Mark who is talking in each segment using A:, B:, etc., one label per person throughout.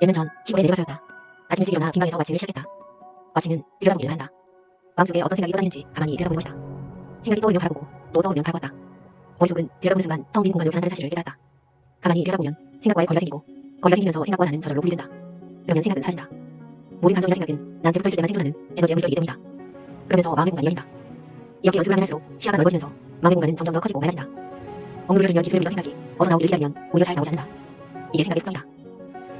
A: 몇 년 전 시골에 내려가서였다. 아침 일찍 일어나 빈방에서 왓칭을 시작했다. 왓칭은 들여다보기를 한다. 마음속에 어떤 생각이 떠다니는지 가만히 들여다보는 것이다. 생각이 떠오르면 바라보고 또 떠오르면 바라봤다. 머릿속은 들여다보는 순간 텅 빈 공간으로 변한다는 사실을 깨달았다. 가만히 들여다보면 생각과의 거리가 생기고 거리가 생기면서 생각과 나는 저절로 분리된다. 그러면 생각은 사라진다. 모든 감정이나 생각은 나한테 붙어있을 때만 생겨나는 에너지의 물결이기 때문이다. 그러면서 마음의 공간이 열린다. 이렇게 연습을 하면 할수록 시야가 넓어지면서 마음의 공간은 점점 더 커지고 맑아진다. 억누르려면 기술을 믿던 생각이 어서 나오기를 기다리면 오히려 잘 나오지 않는다. 이게 생각의 특성이다.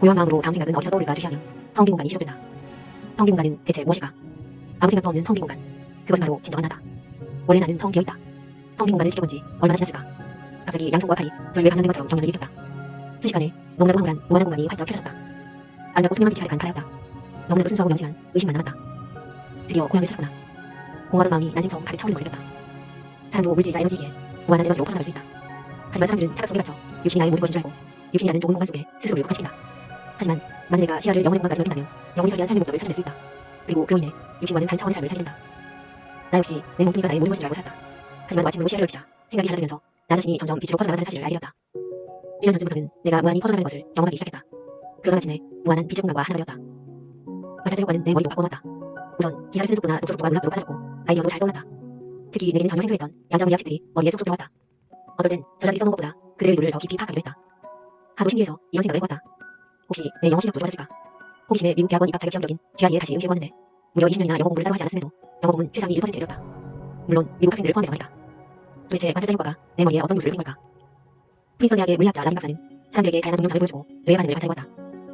A: 고요한 마음으로 다음 생각은 어디서 떠올릴까 주시하면 텅 빈 공간이 시작된다. 텅 빈 공간은 대체 무엇일까? 아무 생각도 없는 텅 빈 공간. 그것은 바로 진정한 나다. 원래 나는 텅 비어있다. 텅 빈 공간을 지켜본 지 얼마나 지났을까? 갑자기 양손과 팔이 절묘에 감정된 것처럼 경련을 일으켰다. 순식간에 너무나도 황홀한 무한한 공간이 활짝 펼쳐졌다. 아름답고 투명한 빛이 가득한 파였다. 너무나도 순수하고 명징한 의심만 남았다. 드디어 고향을 찾았구나. 공허하던 마음이 난징처럼 가득 차오르는 걸 느꼈다. 사람도 물질이자 에너지이기에 무한한 에너지로 퍼져나갈 수 있다. 하지만 사람들은 착각 속에 갇혀 육신이 나의 모든 것인 줄 알고 육신이라는 좁은 공간 속에 스스로를 국한시킨다. 하지만 만일 내가 시야를 영혼의 공간까지 넓힌다면 영혼이 설계한 삶의 목적을 찾아낼 수 있다. 그리고 그로 인해 육신과는 다른 차원의 삶을 살게 된다. 나 역시 내 몸뚱이가 나의 모든 것인 줄 알고 살았다. 하지만 왓칭으로 시야를 넓히자 생각이 잦아들면서 나 자신이 점점 빛으로 퍼져나가는 사실을 알게 되었다. 1년 전쯤부터는 내가 무한히 퍼져나가는 것을 경험하기 시작했다. 그러다 마침내 무한한 빛의 공간과 하나가 되었다. 관찰자효과는 내 머리도 바꿔놓았다. 우선 기사를 쓰는 속도나 독서 속도가 놀랍도록 빨라졌고 아이디어도 잘 떠올랐다. 특히 내게는 전혀 생소했던 양자물리학식들이 머리에 쏙쏙 들어왔다. 어떨 땐 저자들이 써놓은 것보다 그들의 의도를 더 깊이 파악하기도 했다. 하도 신기해서 이런 생각을 해보았다. 혹시 내 영어 실력도 좋아졌을까? 호기심에 미국 대학원 입학 자격 시험적인 GRE에 다시 응시해보았는데 무려 20년이나 영어 공부를 따로 하지 않았음에도 영어 부문 최상위 1%에 들었다. 물론 미국 학생들을 포함해서 말이다. 도대체 관찰자 효과가 내 머리에 어떤 요소를 띈 걸까? 프린스턴 대학의 물리학자 라빈 박사는 사람들에게 다양한 동영상을 보여주고 뇌의 반응을 관찰해보았다.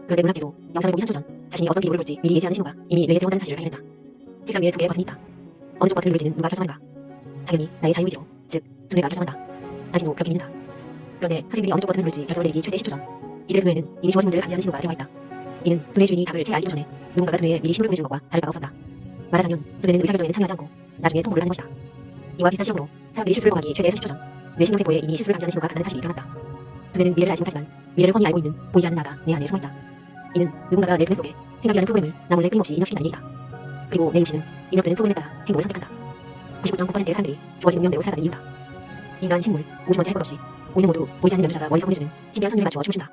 A: 그런데 놀랍게도 영상을 보기 3초 전 자신이 어떤 비디오를 볼지 미리 예지하는 신호가 이미 뇌에 들어온다는 사실을 발견했다. 책상 위에 두 개의 버튼이 있다. 어느 쪽 버튼을 누를지는 누가 결정하는가? 당연히 나의 자유의지로, 즉 두뇌가 결정한다. 당신도 그렇게 믿는다. 그런데 학생들이 어느 쪽 버튼을 누를지 결정을 내리기 최대 10초 전 이들의 두뇌에는 이미 주어진 문제를 감지하는 신호가 들어와 있다. 이는 두뇌 주인이 답을 채 알기도 전에 누군가가 두뇌에 미리 신호를 보내준 것과 다를 바가 없었다. 말하자면 두뇌는 의사결정에는 참여하지 않고 나중에 통보를 하는 것이다. 이와 비슷한 시험으로 사람들이 실수를 범하기 최대 30초 전 뇌 신경세포에 이미 실수를 감지하는 신호가 간다는 사실이 드러났다. 두뇌는 미래를 알지 못하지만 미래를 훤히 알고 있는 보이지 않는 나가 내 안에 숨어있다. 이는 누군가가 내 두뇌 속에 생각이라는 프로그램을 나 몰래 끊임없이 입력시킨다는 얘기다. 그리고 내 육신은 입력되는 프로그램에 따라 행동을 선택한다. 99.9%의 사람들이 주어진 운명대로 살아가는 이유다. 인간, 식물, 우주먼지 할 것 없이 우리는 모두 보이지 않는 연주자가 멀리서 보내주는 신비한 선율에 맞추어 춤을 춘다.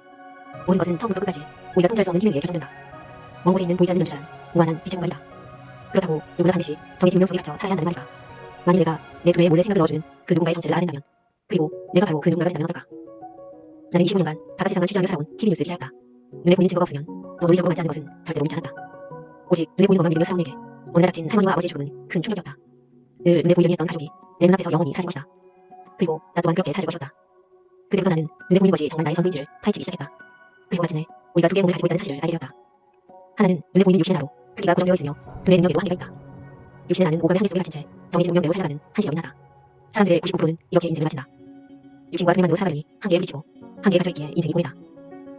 A: 모든 것은 처음부터 끝까지 우리가 통제할 수 없는 힘에 의해 결정된다. 먼 곳에 있는 보이지 않는 연주자는 무한한 빛의 공간이다. 그렇다고 누구나 반드시 정해진 운명 속에 갇혀 살아야 한다는 말일까? 만일 내가 내 두뇌에 몰래 생각을 넣어주는 그 누군가의 정체를 알아낸다면 그리고 내가 바로 그 누군가가 된다면 어떨까? 나는 25년간 바깥 세상을 취재하며 살아온 TV 뉴스 기자였다. 눈에 보이는 증거가 없으면 또 논리적으로 맞지 않는 것은 절대로 믿지 않았다. 오직 눈에 보이는 것만 믿으며 살아온 내게 어느 날 닥친 할머니와 아버지의 죽음은 큰 충격이었다. 늘 눈에 보이려니 했던 가족이 내 눈앞에서 영원히 사라진 것이다. 그리고 나 또한 그렇게 사라질 것이었다. 그때부터 나는 눈에 보이는 것이 정말 나의 전부인지를 파헤치기 시작했다. 그리고 마침내 우리가 두 개의 몸을 가지고 있다는 사실을 알게 되었다. 하나는 눈에 보이는 육신의 나로 크기가 고정되어 있으며 두뇌 능력에도 한계가 있다. 육신의 나는 오감의 한계 속에 갇힌 채 정해진 운명대로 살아가는 한시적인 나다. 사람들의 99%는 이렇게 인생을 마친다. 육신과 두뇌만으로 살아가려니 한계에 부딪히고 한계에 갇혀있기에 인생이 고이다.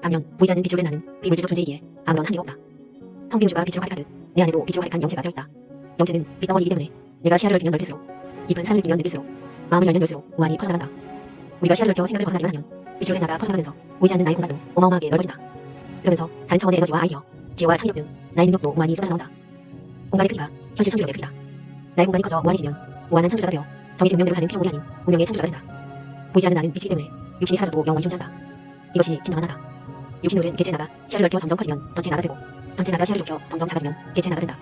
A: 반면 보이지 않는 빛으로 된 나는 비물질적 존재이기에 아무런 한계가 없다. 텅 빈 우주가 빛으로 가득하듯 내 안에도 빛으로 가득한 영체가 들어있다. 영체는 빛덩어리이기 때문에 내가 시야를 넓히면 넓힐수록 깊은 삶을 느끼면 느낄수록 마음을 열면 열수록 무한히 퍼져나간다. 우리가 시야를 넓혀 생각을 벗어나기만 하면 빛으로 된 나가 퍼져나가면서 보이지 않는 나의 공간도 어마어마하게 넓어진다. 그러면서 다른 차원의 에너지와 아이디어, 지혜와 창의력 등 나의 능력도 무한히 쏟아져 나온다. 공간의 크기가 현실 창조력의 크기다. 나의 공간이 커져 무한해지면 무한한 창조자가 되어 정해진 운명대로 사는 피조물이 아닌 운명의 창조자가 된다. 보이지 않는 나는 빛이기 때문에 육신이 사라져도 영원히 존재한다. 이것이 진정한 나다. 육신으로 된 개체의 나가 시야를 넓혀 점점 커지면 전체의 나가 되고 전체의 나가 시야를 좁혀 점점 작아지면 개체의 나가 된다.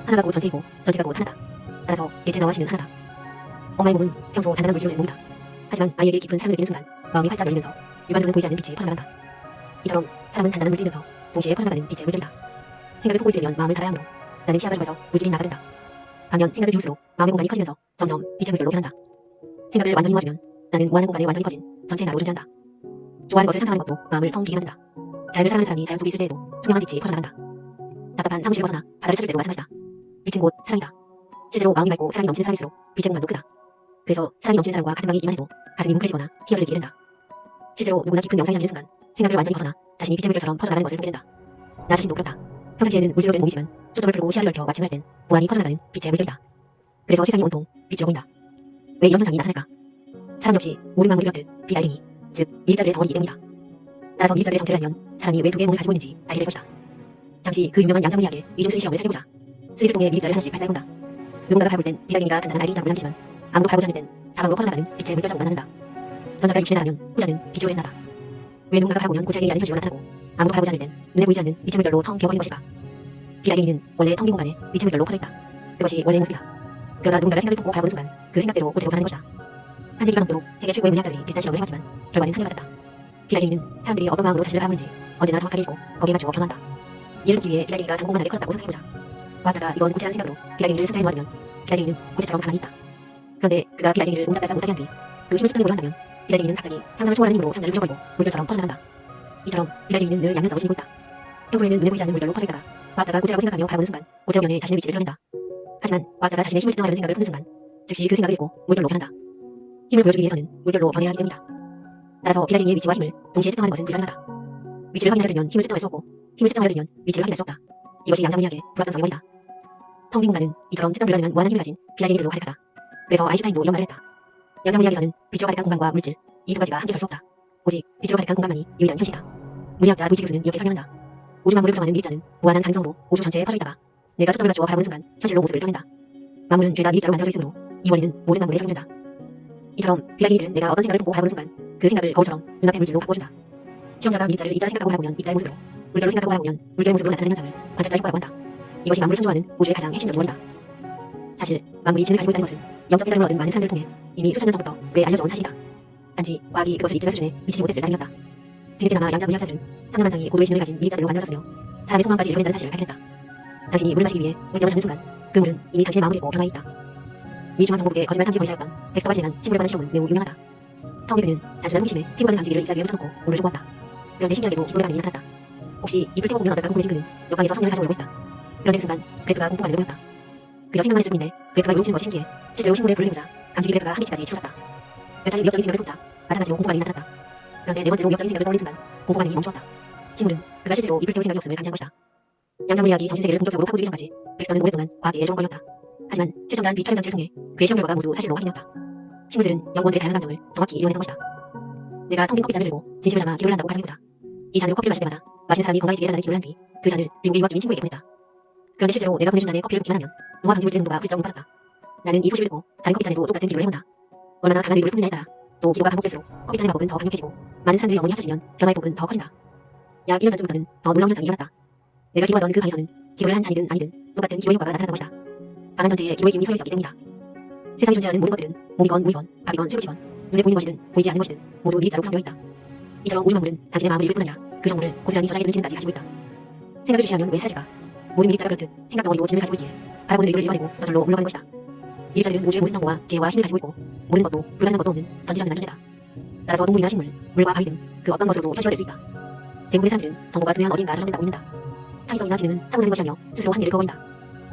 A: 하나가 곧 전체이고 전체가 곧 하나다. 따라서 개체 나와 신은 하나다. 엄마의 몸은 평소 단단한 물질로 된 몸이다. 하지만 아이에게 깊은 삶을 느끼는 순간 마음이 활짝 열리면서 육안으로는 보이지 않는 빛이 퍼져나간다. 이처럼 사람은 단단한 물질이면서 동시에 퍼져나가는 빛의 물결이다. 생각을 보고 있으면 마음을 닫아야 하므로 나는 시야가 좁아져 물질인 나가 된다. 반면 생각을 비울수록 마음의 공간이 커지면서 점점 빛의 물결로 변한다. 생각을 완전히 모아주면 나는 무한한 공간에 완전히 퍼진 전체의 나로 존재한다. 좋아하는 것을 상상하는 것도 마음을 텅 비게 만든다. 자연을 사랑하는 사람이 자연 속에 있을 때에도 투명한 빛이 퍼져나간다. 답답한 사무실을 벗어나 바다를 찾을 때도 마찬가지다. 빛은 곧 사랑이다. 실제로 마음이 맑고 사랑이 넘치는 사람일수록 빛의 공간도 크다. 그래서 사랑이 넘치는 사람과 같은 방에 있기만 해도 가슴이 뭉클해지거나 희열을 느끼게 된다. 실제로 누구나 깊은 명상에 잠기는 순간 생각을 완전히 벗어나 자신이 빛의 물결처럼 퍼져나가는 것을 보게 된다. 나 자신도 그렇다. 평상시에는 물질로 된 몸이지만 초점을 풀고 시야를 넓혀 마침을 할 땐 무한히 퍼져나가는 빛의 물결이다. 그래서 세상이 온통 빛으로 보인다. 왜 이런 현상이 나타날까? 사람 역시 모든 만물이 그렇듯 빛 알갱이, 즉 미립자들의 덩어리이기 때문이다. 따라서 미립자들의 정체를 알면 사람이 왜 두 개의 몸을 가지고 있는지 알게 될 것이다. 잠시 그 유명한 양자물리학의 이중슬 시험을 살펴보자. 스리슬통에 미립자를 하나씩 발사해본다. 누군가가 밟을 땐 빛 알갱이가 단단한 알갱이장을 남기지만 아무도 밟고자 않을 땐 사방으로 퍼져나가는 빛의 물결자국만 남는다. 전자가 육신에 나가면 후자는 빛으로 된 나다. 왜 누군가가 밟으면 골짜기에 아는 현실로 나타나고 아무도 바라보지 않을 땐 눈에 보이지 않는 빛의 물결로 텅 비어버린 것일까? 비달갱이는 원래 텅 빈 공간에 빛의 물결로 퍼져있다. 그것이 원래의 모습이다. 그러다 누군가가 생각을 품고 바라보는 순간 그 생각대로 고치로 변하는 것이다. 한 세기가 넘도록 세계 최고의 물리학자들이 비슷한 실험을 해왔지만 결과는 한결같았다. 비달갱이는 사람들이 어떤 마음으로 자신을 바라보는지 언제나 정확하게 읽고 거기에 맞추어 변한다. 이를 듣기 위해 비달갱이가 단공만하게 커졌다고 상상해보자. 과학자가 이건 고치라는 생각으로 비달갱이를 상자에 놓아두면 비달갱이는 고치처럼 가만히 있다. 그런데 그가 비달갱이를 옴짝달싹 못하게 한 뒤 그 힘을 측정해보려 한다면 비달갱이는 갑자기 상상을 초월하는 힘으로 상자를 부셔버리고 물결처럼 퍼져나간다. 이처럼 비달갱이는 늘 양면성을 지니고 있다. 평소에는 눈에 보이지 않는 물결로 퍼져있다가 과학자가 고치라고 생각하며 바라보는 순간 고치의 면에 자신의 위치를 드러낸다. 하지만 과학자가 자신의 힘을 측정하려는 생각을 품는 순간 즉시 그 생각을 읽고 물결로 변한다. 힘을 보여주기 위해서는 물결로 변해야 하기 때문이다. 따라서 비달갱이의 위치와 힘을 동시에 측정하는 것은 불가능하다. 위치를 확인하려면 힘을 측정할 수 없고 힘을 측정하려면 위치를 확인할 수 없다. 이것이 양자물리학의 불확정성의 원리다. 텅 빈 공간은 이처럼 측정 불가능한 무한한 힘을 가진 비달갱이들로 가득하다. 그래서 아인슈타인도 이런 말을 했다. 양자물리학에서는 빛으로 가득한 공간과 물질, 이 두 가지가 함께 설 수 없다. 오직 빛으로 가득한 공간만이 유일한 현실이다. 물리학자 루이지 교수는 이렇게 설명한다. 우주 만물을 구성하는 미립자는 무한한 가능성으로 우주 전체에 퍼져있다가 내가 초점을 맞추어 바라보는 순간 현실로 모습을 드러낸다. 만물은 죄다 미립자로 만들어져 있으므로 이 원리는 모든 만물에 적용된다. 이처럼 비달갱이들은 내가 어떤 생각을 품고 바라보는 순간 그 생각을 거울처럼 눈앞의 물질로 바꿔준다. 실험자가 미립자를 입자로 생각하고 바라보면 입자의 모습으로, 물결로 생각하고 바라보면 물결의 모습으로 나타나는 현상을 관찰자 효과라고 한다. 이것이 만물을 창조하는 우주의 가장 핵심적인 원리다. 사실 만물이 진을 가지고 있다는 것은 영적 깨달음을 얻은 많은 사람들을 통해 이미 수천 년 전부터 꽤 알려져 온 사실이다. 단지 과학이 그것을 입증할 수준에 미치지 못했을 따름이었다. 뒤늦게나마 양자물리학자들은 상남한상이 고도의 신을 가진 미립자들로 만들어졌으며 사람의 소망까지 이뤄낸다는 사실을 발견했다. 당신이 물을 마시기 위해 물병을 잡는 순간 그 물은 이미 당신의 마음을 읽고 변화해 있다. 미 중앙정보국의 거짓말 탐지 권위자였던 덱스터가 진행한 식물에 관한 실험은 매우 유명하다. 처음에 그는 단순한 호기심에 피부가는 감지기를 잎사귀에 붙여놓고 물을 주고 왔다. 그런데 신기하게도 기분의 반응이 나타났다. 혹시 잎을 태워보면 어떨까 궁금해진 그는 옆방에서 성냥을 가져오려고 했다. 그런데 그 순간 그래프가 공포가 안으로 보였다. 그저 생각만 했을 뿐인데 그래프가 요동치는 것이 신기해 실제로 식물에 불을 해보자 감지기 그래프가 한 인치까지 치솟았다. 몇 차례 위협적인 생각을 품자 마찬가지로 공포 반응이 나타났다. 그런데 네 번째로 위협적인 생각을 떠올린 순간 공포 반응이 멈추었다. 식물은 그가 실제로 잎을 태울 생각이 없음을 감지한 것이다. 양자물리학이 정신세계를 본격적으로 파고들기 전까지 덱스터는 오랫동안 과학의 애조롱거리였다. 하지만 최첨단 비촬영 장치를 통해 그의 실험 결과가 모두 사실로 확인되었다. 식물들은 연구원들의 다양한 감정을 정확히 이뤄내는 것이다. 내가 텅 빈 커피잔을 들고 진심을 담아 기도를 한다고 가정해보자. 이 잔으로 커피를 마실 때마다 마시는 사람이 건강해지게 해달라는 기도를 한 뒤 그 잔을 미국의 유학중인 친구에게 보냈다. 그런데 실제로 내가 보내준 잔에 커피를 붓기만 하면 노화 방지물질 농도가 훌쩍 높아졌다. 나는 이 소식을 듣고 다른 커피잔에도 똑같은 기도를 해본다. 얼마나 강한 의도를 품느냐에 따라 또 기도가 반복될수록 커피잔의 마법은 더 강력해지고 많은 사람들이 영혼이 합쳐지면 변화의 폭은 더 커진다. 약 1년 전쯤부터는 더 놀라운 현상이 일어났다. 내가 기도하던 그 방에서는 기도를 한 잔이든 아니든 똑같은 기도의 효과가 나타났던 것이다. 방안 전체에 기도의 기운이 서여 있었기 때문이다. 세상에 존재하는 모든 것들은 몸이건 물이건 밥이건 쇠붙이건 눈에 보이는 것이든 보이지 않는 것이든 모두 미립자로 구성되어 있다. 이처럼 우주 만물은 당신의 마음을 읽을 뿐 아니라 그 정보를 고스란히 저장해 두는 지능까지 가지고 있다. 생각을 주시하면 왜 사라질까? 모든 미립자가 그렇듯 생각 덩어리로 지능을 가지고 있기에 바라보는 의도를 이뤄내고 저절로 물러가는 것이다. 미립자들은 우주의 모든 정보와 지혜와 힘을 가지고 있고 모르는 것도 불가능한 것도 없는 전지전능한 존재다. 따라서 동물이나 식물, 물과 바위 등 그 어떤 것으로도 현실화될 수 있다. 대부분의 사람들은 정보가 두면 어딘가 저장된다고 믿는다. 창의성이나 지능은 타고나는 것이라며 스스로 한계를 그어버린다.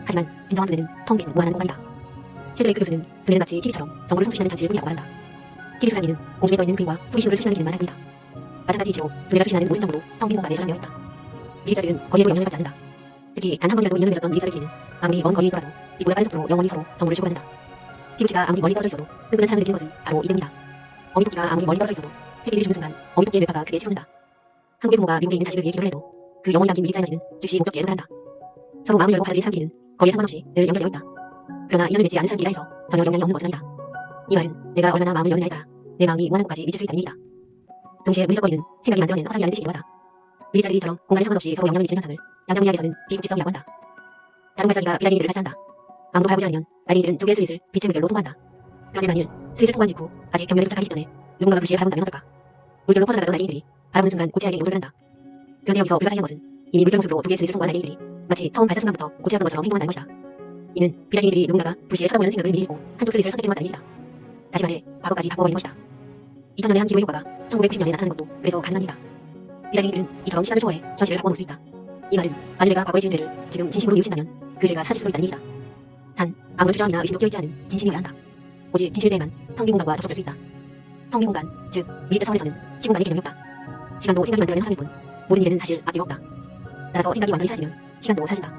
A: 하지만 진정한 두뇌는 텅 빈 무한한 공간이다. 실드레이크 교수는 두뇌는 마치 TV처럼 정보를 송출하는 장치일 뿐이라고 말한다. TV 수상기는 공중에 떠있는 그림과 소리신호를 수신하는 기능만 할 뿐이다. 마찬가지 이치로 두뇌가 수신하는 모든 정보도 텅 빈 공간에 저장되어 있다. 미립자들은 거리에도 영향을 받지 않는다. 특히 단 한 번이라도 인연을 맺었던 미립자들끼리는 아무리 먼 거리에 있더라도 빛보다 빠른 속도로 영원히 서로 정보를 주고받는다. 피부치가 아무리 멀리 떨어져 있어도 끈끈한 사랑을 느끼는 것은 바로 이 때문이다. 어미토끼가 아무리 멀리 떨어져 있어도 새끼들이 죽는 순간 어미토끼의 뇌파가 크게 치솟는다. 한국의 부모가 미국에 있는 자식을 위해 기도를 해도 그 영혼이 담긴 미립자 에너지는 즉시 목적지에 도달한다. 서로 마음을 열고 받아들인 사람끼리는 거리에 상관없이 늘 연결되어 있다. 그러나 인연을 맺지 않은 사람끼리라 해서 전혀 영향이 없는 것은 아니다. 이 말은 내가 얼마나 마음을 여느냐에 따라 내 마음이 무한한 곳까지 미칠 수 있다는 얘기다. 동시에 물리적 거리는 생각이 만들어낸 허상이라는 뜻이기도 하다. 미립자들이처럼 공간에 상관없이 서로 영향을 미치는 현상을 양자물리학에서는 비국지성이라고 한다. 자동 발사기가 비달갱이들을 발사한다. 아무도 바라보지 않으면 달갱이들은 두 개의 스윗을 빛의 물결로 통과한다. 그런데 만일 스윗을 통과한 직후 아직 경멸에 도착하기 직전에 누군가가 불시에 바라본다면 어떨까? 물결로 퍼져나가던 달갱이들이 바라보는 순간 고체하게 물을 변한다. 그런데 여기서 불가사의한 것은 이미 물결 모습으로 두 개의 스윗을 통과한 달갱이들이 마치 처음 발사 순간부터 고체하던 것처럼 행동한다는 것이다. 이는 비달갱이들이 누군가가 불시에 쳐다보는 생각을 미리 읽고 한쪽 스윗을 선택해 놓았다는 얘기다. 다시 말해 과거까지 바꿔버린 것이다. 2000년에 한 기도의 효과가 1990년에 나타나는 것도 그래서 가능합니다. 비달갱이들은 이처럼 시간을 초월해 현실을 바꿔놓을 수 있다. 이 말은 만일 내가 과거에 지은 죄를 지금 진심으로 뉘우친다면 그 죄가 사라질 수도 있다는 얘기다. 단 아무런 주저함이나 의심도 껴있지 않은 진심이어야 한다. 오직 진실에 대해만 텅 빈 공간과 접속될 수 있다. 텅 빈 공간, 즉 미립자 차원에서는 시공간의 개념이 없다. 시간도 생각이 만들어낸 현상일 뿐 모든 일에는 사실 앞뒤가 없다. 따라서 생각이 완전히 사라지면 시간도 사라진다.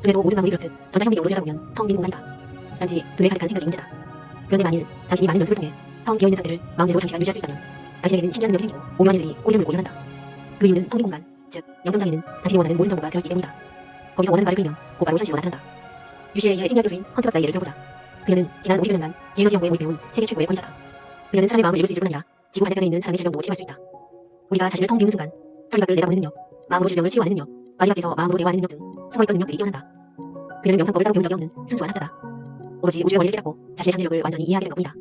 A: 두뇌도 모든 만물이 그렇듯 전자현미경으로 들여다보면 텅 빈 공간이다. 단지 두뇌에 가득한 생각이 문제다. 그런데 만일 당신이 많은 연습을 통해 텅 비어있는 상태를 마음대로 장시간 유지할 수 있다면 당신에게는 신기한 능력이 생기고 오묘한 일들이 꼬리를 물고 일어난다. 그 이유는 텅 빈 공간, 즉 영성장에는 당신이 원하는 모든 정보가 들어있기 때문이다. 거기서 원하는 말을 끌면 곧바로 현실로 나타난다. 유시의 생리학 교수인 헌트 박사의 예를 들어보자. 그녀는 지난 50년간 비에너지 연구에 몰입해온 세계 최고의 권위자다. 그녀는 사람의 마음을 읽을 수 있을 뿐 아니라 지구 반대편에 있는 사람의 질병도 치료할 수 있다. 우리가 자신을 텅 비우는 순간 천리 밖을 내다보는 능력, 마음으로 질병을 치유하는 능력, 마리 앞에서 마음으로 대화하는 능력 등 숨어있던 능력들이 뛰어난다. 그녀는 명상법을 따로 배운 적이 없는 순수한 학자다. 오로지 우주의 원리를 깨닫고 자신의 잠재력을 완전히 이해하게 된 것뿐이다.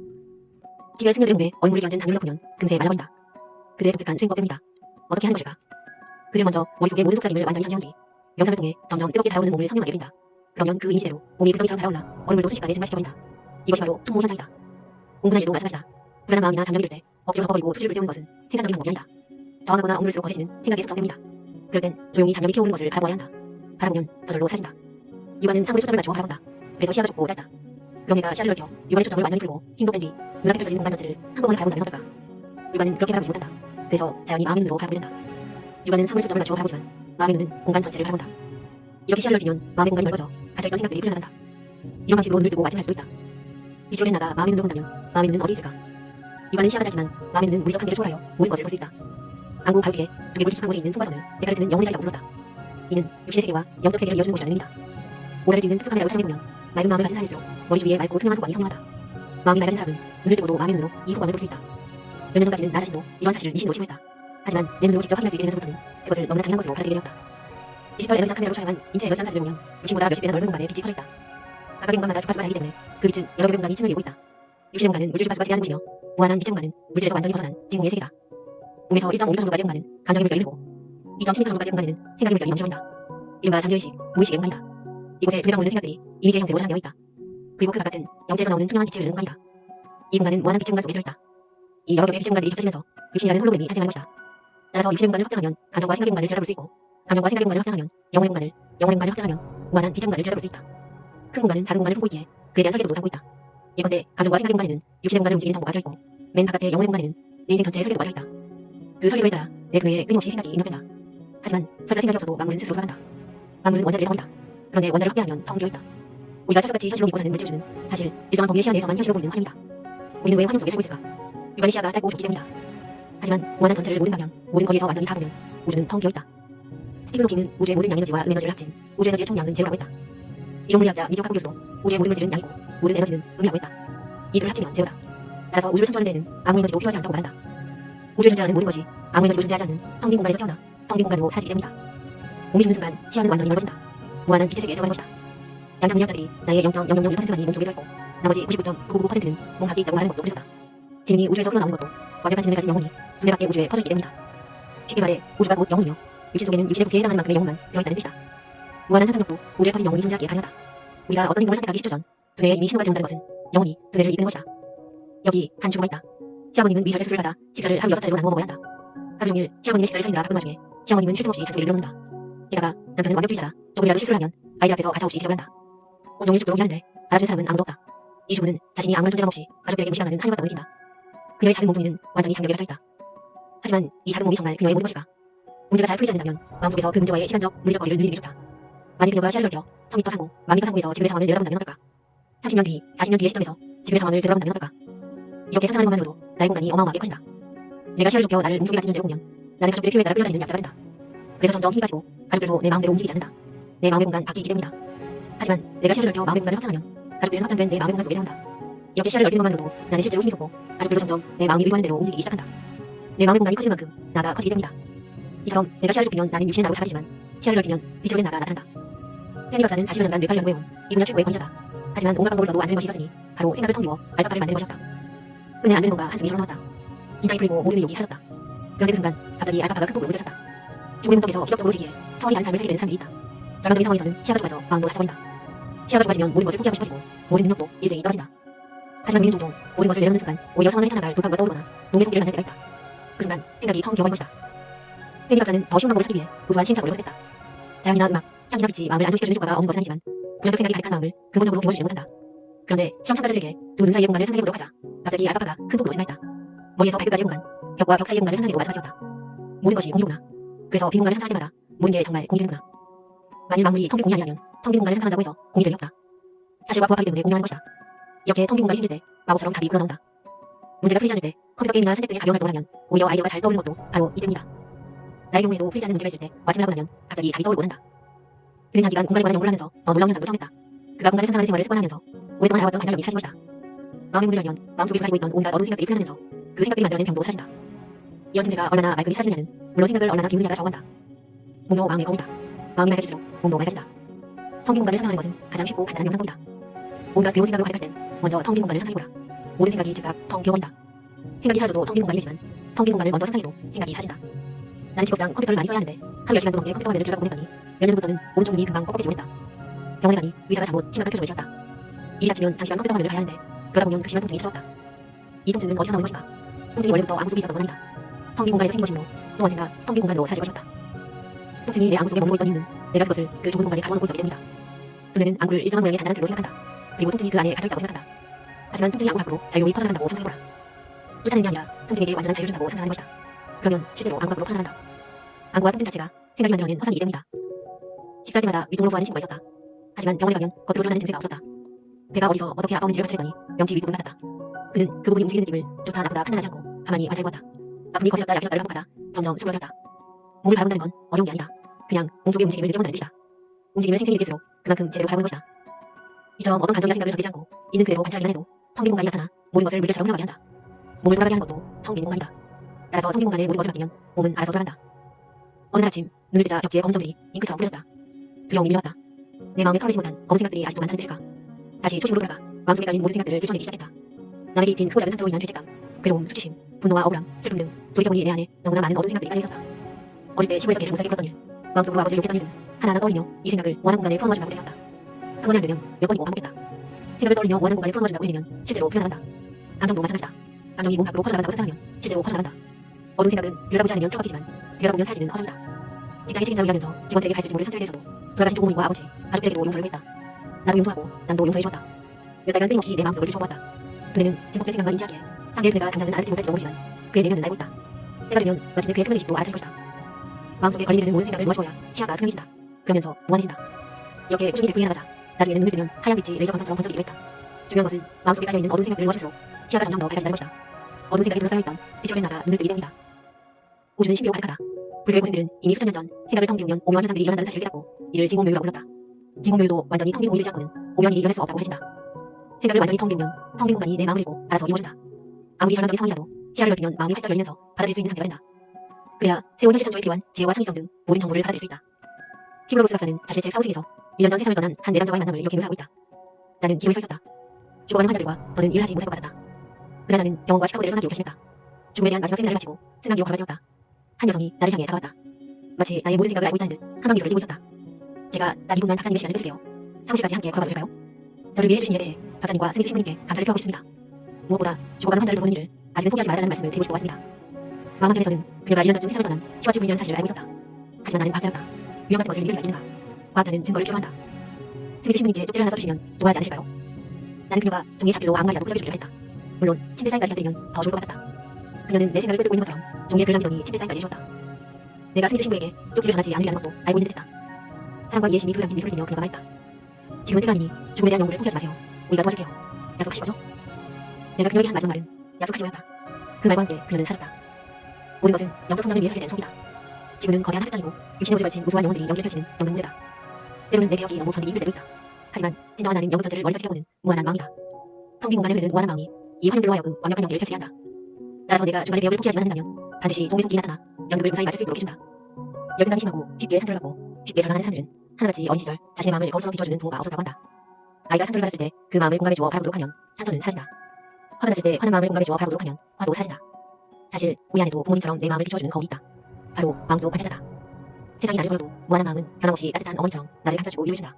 A: TV의 승려들의 몸에 얼굴을 끼얹은 당뇨를 보면 금세 말라버린다. 그들의 독특한 수행법 때문이다. 어떻게 하는 것일까? 그들 먼저 머릿속의 모든 속삭임을 완전히 잠재운 뒤 명상을 통해 점점 뜨겁게 달아오르는 몸을 선명하게 그린다. 그러면 그 이미지대로 몸이 불덩이처럼 달아올라 얼굴도 순식간에 증발시켜버린다. 이것이 바로 충모 현상이다. 공부나 일도 마찬가지다. 불안한 마음이나 잠잠이 들 때 억지로 덮어버리고 투지를 때우는 것은 생산적인 방법이 아니다. 저항하거나 억누를수록 거세지는 생각의 습성 때문이다. 그럴 땐 조용히 잠잠히 피어오르는 것을 바라보아야 한다. 바라보면 저절로 사라진다. 육안은 사물에 초점을 맞추어 바라본다. 그래서 시야가 좁고 짧다. 그럼 내가 시야를 넓혀 육안의 초점을 완전히 풀고 힘도 뺀 뒤 눈앞에 펼쳐진 공간 전체를 한꺼번에 바라본다면 어떨까? 육안은 그렇게 바라보지 못한다. 그래서 자연히 마음의 눈으로 바라보게 된다. 육안은 사물에 초점을 맞추어 바라보지만 마음의 눈은 공간 전체를 바라본다. 이렇게 시야를 넓히면 마음의 공간이 넓어져 갇혀있던 생각들이 풀려나간다. 이런 방식으로 눈을 뜨고 아침을 할 수도 있다. 빛으로 나가 마음의 눈으로 본다면 마음의 눈은 어디 있을까? 육안은 시야가 짧지만 마음의 눈은 물리적 한계를 초월하여 모든 것을 볼 수 있다. 안구 바로 뒤에 두개골 축축한 곳에 있는 송과선을 데카르트는 영혼의 자리라고 불렀다. 이는 육신의 세계와 영적 세계를 이어주는 곳이라는 의미다. 모래를 찍는 특수 카메라로 촬영해보면 맑은 마음을 가진 사람일수록 머리 주위에 맑고 투명한 후광이 선명하다. 마음이 맑은 사람은 눈을 뜨고도 마음의 눈으로 이 후광을 볼 수 있다. 몇 년 전까지는 나 자신도 이런 사실을 미신으로 신고했다. 하지만 내 눈으로 직접 확인할 수 있게 되면서부터는 그것을 너무나 당연한 것으로 받아들이게 되었다. 디지털 에너지장 카메라로 촬영한 인체 에너지장 사진을 보면 육신보다 몇십 배나 넓은 공간에 빛이 퍼져있다. 각각의 공간마다 주파수가 다르기 때문에 그 빛은 여러 개의 공간이 층을 이루고 있다. 육신의 공간은 물질 주파수가 지나는 곳이며 무한한 빛의 공간은 물질에서 완전히 벗어난 진공의 세계다. 몸에서 1.5m 정도까지의 공간은 감정의 물결이 흐르고 2.10m 정도까지의 공간에는 생각의 물결이 멈춰버린다. 이른바 잠재의식, 무의식의 공간이다. 이곳에 두뇌가 모르는 생각들이 이미지의 형태로 저장되어 있다. 그리고 그 바깥은 영체에서 나오는 투명한 빛이 흐르는 공간이다. 이 공간은 무한한 빛의 공간 속에 들어있다. 이 여러 개의 빛의 공간들이 겹쳐지면서 육신이라는 홀로그램이 탄생하는 것이다. 따라서 육신의 공간을 확장하면 감정과 생각의 공간을 들여다볼 수 있고 감정과 생각의 공간을 확장하면 영혼의 공간을 확장하면 무한한 빛의 공간을 들여다볼 수 있다. 큰 공간은 작은 공간을 품고 있기에 그에 대한 설계도 못하고 있다. 예컨대 감정과 생각의 공간에는 육신의 공간을 움직이는 정보가 들어있고 맨 바깥의 영혼의 공간에는 내 인생 전체의 설계도가 들어있다. 그 설계도에 따라 내 두뇌에 끊임없이 생각이 입력된다. 하지만 설사 생각이 없어도 만물은 스스로 돌아간다. 만물은 원자들의 덩어리다. 그런데 원자를 확대하면 텅 비어있다. 우리가 철석같이 현실로 믿고 사는 물질주는 사실 일정한 범위의 시야 내에서만 현실로 보이는 환영이다. 우리는 왜 환영 속에 살고 있을까? 육안의 시야가 짧고 좁기 때문이다. 하지만 무한한 전체를 모든 방향, 모든 거리에서 완전히 다 보면 우주는 텅 비어있다. 스티븐 호킹은 우주의 모든 양에너지와 음에너지를 합친 우주 에너지의 총량은 제로라고 했다. 이론 물리학자 미조 카쿠 교수도 우주의 모든 물질은 양이고 모든 에너지는 음이라고 했다. 이들을 합치면 제로다. 따라서 우주를 창조하는 데에는 아무 에너지도 필요하지 않다고 말한다. 우주에 존재하는 모든 것이 아무 에너지도 존재하지 않는 텅 빈 공간에서 태어나 텅 빈 공간으로 사라지게 됩니다. 몸이 죽는 순간 시야는 완전히 넓어진다. 무한한 빛의 세계에 들어가는 것이다. 양자 물리학자들이 나의 0.001%만이 몸속에 들어있고 나머지 99.999%는 몸 밖에 있다고 말하는 것도 그래서다. 지능이 우주에서 흘러나오는 것도 완벽한 지능을 가진 영혼이 두뇌 밖의 우주에 퍼져있기 때문이다. 쉽게 말해 우주가 곧 영혼이며 육신 속에는 육신의 부피에 해당하는 만큼의 영혼만 들어있다는 뜻이다. 무한한 상상력도 우주에 퍼진 영혼이 존재하기에 가능하다. 우리가 어떤 행동을 선택하기 10초 전 두뇌에 이미 신호가 들어온다는 것은 영혼이 두뇌를 이끄는 것이다. 여기 한 주부가 있다. 시아버님은 위절제 수술을 받아 식사를 하루 6차례로 나누어 먹어야 한다. 하루 종일 시아버님의 식사를 차리느라 바쁜 와중에 시아버님은 쉴 틈 없이 잔소리를 늘어놓는다. 게다가 남편은 완벽주의자라 조금이라도 실수를 하면 아이들 앞에서 가차없이 지적을 한다. 온종일 죽도록 일하는데 알아주는 사람은 아무도 없다. 이 주부는 자신이 아무런 존재감 없이 가족들에게 무시당하는 한이 같다고 느낀다. 그녀의 작은 몸뚱이는 완전히 장벽에 갇혀있다. 하지만 이 작은 몸이 정말 그녀의 모든 것일까? 문제가 잘 풀리지 않는다면 마음속에서 그 문제와의 시간적, 물리적 거리를 늘리는 게 좋다. 만약 그녀가 시야를 넓혀 1000m 상고, 1000m 상공에서 지금의 상황을 내려다본다면 어떨까? 30년 뒤, 40년 뒤의 시점에서 지금의 상황을 되돌아본다면 어떨까? 이렇게 상상하는 것만으로도 나의 공간이 어마어마하게 커진다. 내가 시야를 좁혀 나를 몸속에 갇힌 존재로 보면 나는 가족들의 필요에 따라 끌려다니는 약자가 된다. 그래서 점점 힘이 빠지고 가족들도 내 마음대로 움직이지 않는다. 내 마음의 공간 밖에 있기 때문이다. 하지만 내가 시야를 넓혀 마음의 공간을 확장하면 가족들은 확장된 내 마음의 공간 속에 들어온다. 이렇게 시야를 넓히는 것만으로도 나는 실제로 힘이 솟고 가족들도 점점 내 마음이 의도하는 대로 움직이기 시작한다. 내 마음의 공간이 커지는 만큼 나가 커지게 됩니다. 이처럼 내가 시야를 좁히면 나는 육신의 나로 작아지지만 시야를 넓히면 빛으로 된 나가 나타난다. 펜니 박사는 40여 년간 뇌파를 연구해온 이 분야 최고의 권위자다. 하지만 온갖 방법을 써도 안 되는 것이 있었으니 바로 생각을 텅 비워 알파파를 만드는 것이었다. 끝내 안 되는 건가 한숨이 절어나왔다. 긴장이 풀리고 모든 의욕이 사라졌다. 그런데 그 순간 갑자기 알파파가 큰 폭으로 울려졌다. 죽음의 문턱에서 기적적으로 지기에 차원이 다른 삶을 살게 되는 사람들이 있다. 절망적인 상황에서는 시야가 좁아져 마음도 닫혀버린다. 시야가 좁아지면 모든 것을 포기하고 싶어지고 모든 능력도 일제히 떨어진다. 하지만 우리는 종종 모든 것을 내려놓는 순간 오히려 상황을 헤쳐나갈 돌파구가 떠오르거나 농의 손길을 만날 때가 있다. 그 순간 생각이 텅 비어버린 것이다. 펜니 박사는 더 쉬운 방법을 찾기 위해 우수한 시행착오를 선택했다. 자연이나 음악, 향이나 빛이 마음을 안정시켜주는 효과가 없는 것은 아니지만 부정적 생각이 가득한 마음을 근본적으로 비워주지 못한다. 그런데 실험 참가자들에게 두 눈 사이의 공간을 상상해보도록 하자 갑자기 알파파가 큰 폭으로 지나있다. 머리에서 발끝까지의 공간, 벽과 벽 사이의 공간을 상상해도 마찬가지였다. 모든 것이 공이구나. 그래서 빈 공간을 상상할 때마다 모든 게 정말 공이 되는구나. 만일 만물이 텅 빈 공이 아니라면 텅 빈 공간을 상상한다고 해서 공이 될 리 없다. 사실과 부합하기 때문에 공유하는 것이다. 이렇게 텅 빈 공간이 생길 때 마법처럼 답이 불어나온다. 문제가 풀리지 않을 때 컴퓨터 게임이나 산책 등의 가벼운 활동을 하면 오히려 아이디어가 잘 떠오르는 것도 바로 이때입니다. 나의 경우에도 풀리지 않는 문제가 있을 때 마침을 하고 나면 갑자기 답이 떠오르곤 한다. 그는 장기간 공간에 관한 연구를 하면서 더 놀라운 현상도 처음했다. 그가 공간을 상상하는 생활을 습관하면서 오랫동안 알아왔던 관절염이 사라진 것이다. 마음의 문을 열면 마음속에 가지고 있던 온갖 어두운 생각들이 풀려나면서 그 생각들이 만들어낸 병도 사라진다. 이런 증세가 얼마나 말끔히 사라지느냐는 물론 생각을 얼마나 기울이냐가 적어간다. 몸도 마음의 거울이다. 마음이 맑아질수록 몸도 맑아진다. 텅 빈 공간을 상상하는 것은 가장 쉽고 간단한 명상법이다. 온갖 괴로운 생각으로 가득할 땐 먼저 텅 빈 공간을 상상해보라. 모든 생각이 즉각 텅 비어버린다. 생각이 사라져도 텅 빈 공간이 되지만 텅 빈 공간을 먼저 상상해도 생각이 사라진다. 나는 직업상 컴퓨터를 많이 써야 하는데 하루 10시간도 넘게 컴퓨터 화면을 들여다보고 했더니 몇 년 후부터는 오른쪽 눈이 금방 뻑뻑해지고 했다. 병원에 가니 의사가 잘못 심각한 표정을 지었다. 일이 닥치면 장시간 컴퓨터 화면을 봐야 하는데 그러다 보면 극심한 통증이 찾아왔다. 이 통증은 어디서 나오는 것인가? 통증이 원래부터 아무 속에 있었던 건 아니다. 텅 빈 공간에 생긴 것이므로 또 언젠가 텅 빈 공간으로 사라질 것이었다. 통증이 내 안구 속에 머물고 있던 이유는 내가 그것을 그 좁은 공간에 가둬놓고 있었기 때문이다. 두뇌는 안구를 일정한 모양의 단단한 틀로 생각한다. 그리고 통증이 그 안에 갇혀있다고 생각한다. 하지만 통증이 안구 밖으로 자유로이 퍼져나간다고 상상해보라. 쫓아내는 게 아니라 통증에게 완전한 자유를 준다고 상상하는 것이다. 그러면 실제로 안구 밖으로 퍼져나간다. 안구와 통증 자체가 생각이 만들어낸 허상이기 때문이다. 식사할 때마다 윗동으로 소하는 친구가 있었다. 하지만 병원에 가면 겉으로 드러나는 증세가 없었다. 배가 어디서 어떻게 아파오는지를 관찰했더니 명치 윗부분 같았다. 그는 그 부분이 움직이는 느낌을 좋다 나쁘다 판단하지 않고 가만히 관찰해보았다. 아픔이 거쳤다 약해졌다를 반복하다 점점 수그러졌다. 몸을 밟은다는 건 어려운 게 아니다. 그냥 몸속의 움직임을 느껴본다는 뜻이다. 움직임을 생생히 느낄수록 그만큼 제대로 밟은 것이다. 이처럼 어떤 감정이나 생각을 견디지 않고 있는 그대로 관찰하기만 해도 텅 빈 공간이 나타나 모든 것을 물결처럼 흘러가게 한다. 몸을 돌아가게 하는 것도 텅 빈 공간이다. 따라서 텅 빈 공간에 모든 것을 맡기면 몸은 알아서 돌아간다. 어느 날 아침 눈을 뜨자 벽지에 검은 점들이 잉크처럼 뿌려졌다. 두려움이 밀려왔다. 내 마음에 털어지지 못한 검은 생각들이 아직도 많다는 뜻일까? 다시 초심으로 돌아가 마음속에 깔린 모든 생각들을 쫓아내기 시작했다. 남에게 입힌 크고 작은 상처로 인한 죄책감, 괴로움, 수치심, 분노와 억울함, 슬픔 등 돌이켜보니 내 안에 너무나 많은 어두운 생각들이 깔려있었다. 어릴 때 시골에서 개를 무사하게 풀었던 일, 마음속으로 아버지를 욕했던 일 등 하나하나 떠올리며 이 생각을 무한한 공간에 풀어넣어준다고 되었다. 한 번에 안 되면 몇 번이고 반복했다. 생각을 떠올리며 무한한 공간에 풀어넣어준다고 해내면 실제로 풀어나간다. 감정도 마찬가지다. 감정이 몸 밖으로 퍼져나간다고 생각하면 실제로 퍼져나간다. 어두운 생각은 들여다보지 않으면 처박히지만 들여다보면 사라지는 허상이다. 직장의 책임자로 일하면서 직원들에게 갈 짐을 상처에 대해서도 돌아가신 부모님과 아버지, 가족들에게도 용서를 했다. 나도 용서하고 남도 용서해 주었다. 몇 달간 끊임없이 내 마음속을 쫓아보았다. 두뇌는 증폭된 생각만 인지하기에 상대의 두뇌가 당장은 알아듣지 못할지도 모르지만 그의 내면은 알고 있다. 때가 되면 마침내 그의 표면의식도 알아차릴 것이다. 마음속에 걸리는 모든 생각을 놓아주어야 시야가 투명해진다. 그러면서 무한해진다. 이렇게 꾸준히 되풀이 나가자 나중에는 눈을 뜨면 하얀 빛이 레이저 광선처럼 번쩍이기도 했다. 중요한 것은 마음속에 깔려있는 어두운 생각들을 놓아줄수록 시야가 점점 더 밝아진다는 것이다. 어두운 생각이 둘러싸여있던 빛으로 나가 눈을 뜨기 때문이다. 우주는 신비로 가득하다. 불교의 고생들은 이미 수천 년 전 생각을 텅 비우면 오묘한 현상들이 일어난다는 사실을 깨닫고 이를 진공묘유라고 불렀다. 진공묘유도 완전히 텅 빈 공이 되지 않고는 오묘한 일이 일어날 수 없다고 해진다. 생각을 완전히 텅 비우면 텅 빈 공간이 내 마음을 읽고 알아서 이루어준다. 아무리 전환적인 상황이라도 시야를 넓히면 마음이 활짝 열리면서 받아들일 수 있는 상태가 된다. 그래야 새로운 현실 창조에 필요한 지혜와 창의성 등 모든 정보를 받아들일 수 있다. 키블로로스 박사는 자신의 책 사후생에서 1년 전 세상을 떠난 한 내담자와의 만남을 이렇게 묘사하고 있다. 나는 기로에 서 있었다. 죽어가는 환자들과 더는 일을 하지 못할 것 같았다. 그날 나는 병원과 시카고대를 떠나기로 결심했다. 죽음에 대한 마지막 세미나를 마치고 승강기로 걸어가 되었다. 한 여성이 나를 향해 다가왔다. 마치 나의 모든 생각을 알고 있다는 듯 한방 미소를 띠고 있었다. 제가 딱 2분만 박사님의 시간을 뺏을게요. 사무실까지 함께 걸어가도 될까요? 저를 위해 해주신 일에 대해 박사님과 스미스 신부님께 감사를 표하고 싶습니다. 무엇보다 죽어가는 환자를 돌보는 일을 아직은 포기하지 말라는 말씀을 드리고 싶어 왔습니다. 마음 한편에서는 그녀가 1년 전쯤 세상을 떠난 휴아지 부인이라는 사실을 알고 있었다. 하지만 나는 과학자였다. 유형 같은 것을 믿을 리가 있는가? 과학자는 증거를 필요로 한다. 스미스 신부님께 쪽지를 하나 써주시면 좋아하지 않으실까요? 나는 그녀가 종이에 자필로 아무 말이라도 써주기를 했다. 물론 침대 사인까지 곁들이면 더 좋을 것 같았다. 그녀는 내 생각을 꿰뚫고 있는 것처럼 종이에 글을 남기더니 침대 사인까지 해주었다. 내가 스미스 신부에게 쪽지를 전하지 않으려는 것도 알고 있는 듯했다. 사랑과 이해심이 둘을 담긴 미소를 띠며 그녀가 말했다. 지금은 때가 아니니 죽음에 대한 연구를 포기하지 마세요. 우리가 도와줄게요. 약속하실 거죠? 내가 그녀에게 한 마지막 말은 약속하지요였다. 그 말과 함께 그녀는 사라졌다. 모든 것은 영적 성장을 위해서 하게 된 소비다. 지구는 거대한 하늘장이고 육신의 옷을 걸친 우수한 영혼들이 연기를 펼치는 연극 무대다. 때로는 내 배역이 너무 견디기 힘들 때도 있다. 하지만 진정한 나는 연극 전체를 머리서 지켜보는 무한한 마음이다. 텅 빈 공간에 흐르는 무한한 마음이 이 환영들로 하여금 완벽한 연기를 펼치게 한다. 따라서 내가 중간에 배역을 포기하지만 한다면 반드시 도움의 손길이 나타나 연극을 무사히 마칠 수 있도록 해준다. 열등감이 심하고 쉽게 상처를 받고 쉽게 절망하는 사람들은 하나같이 어린 시절 자신의 마음을 거울처럼 비춰주는 부모가 없었다고 한다. 아이가 상처를 받았을 때 그 마음을 공감해주어 바라보도록 하면 상처는 사라진다. 화가 났을 때 화난 마음을 공감해주어 바라보도록 하면 화도 사라진다. 사실 우리 안에도 부모님처럼 내 마음을 비춰주는 거울이 있다. 바로 마음속 관찰자다. 세상이 나를 보여도 무한한 마음은 변함없이 따뜻한 어머니처럼 나를 감싸주고 위로해준다.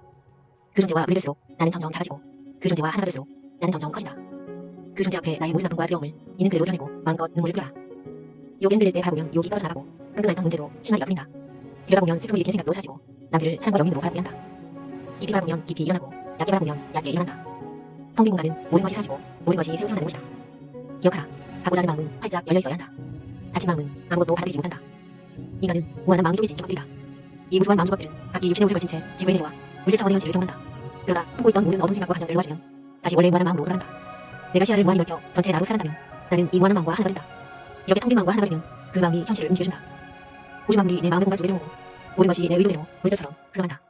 A: 그 존재와 물릴수록 나는 점점 작아지고 그 존재와 하나가 될수록 나는 점점 커진다. 그 존재 앞에 나의 모든 아픔과 두려움을 있는 그대로 드러내고 마음껏 눈물을 뿌려라. 욕이 흔들릴 때 바라보면 욕이 떨어져 나가고 끈끈했던 문제도 심하게 풀린다. 들여다보면 슬픔을 일으킨 생각도 사라지고 남들을 사랑과 연민으로 바라보게 한다. 깊이 바라보면 깊이 일어나고 얕게 바라보면 얕게 일어난다. 텅 빈 공간은 모든 것이 사라지고 모든 것이 새로 태어나는 곳이다. 기억하라. 가고자 하는 마음은 활짝 열려있어야 한다. 닫힌 마음은 아무것도 받아들이지 못한다. 인간은 무한한 마음이 쪼개진 조각들이다. 이 무수한 마음 조각들은 각기 육신의 옷을 걸친 채 지구에 내려와 물질 차원의 현실을 경험한다. 그러다 품고 있던 모든 어두운 생각과 감정들을 놓아주면 다시 원래 무한한 마음으로 돌아간다. 내가 시야를 무한히 넓혀 전체 나로 살아간다면 나는 이 무한한 마음과 하나가 된다. 이렇게 텅 빈 마음과 하나가 되면 그 마음이 현실을 움직여준다. 우주 만물이 내 마음의 공간 속에 들어오고 모든 것이 내 의도대로 물결처럼 흘러간다.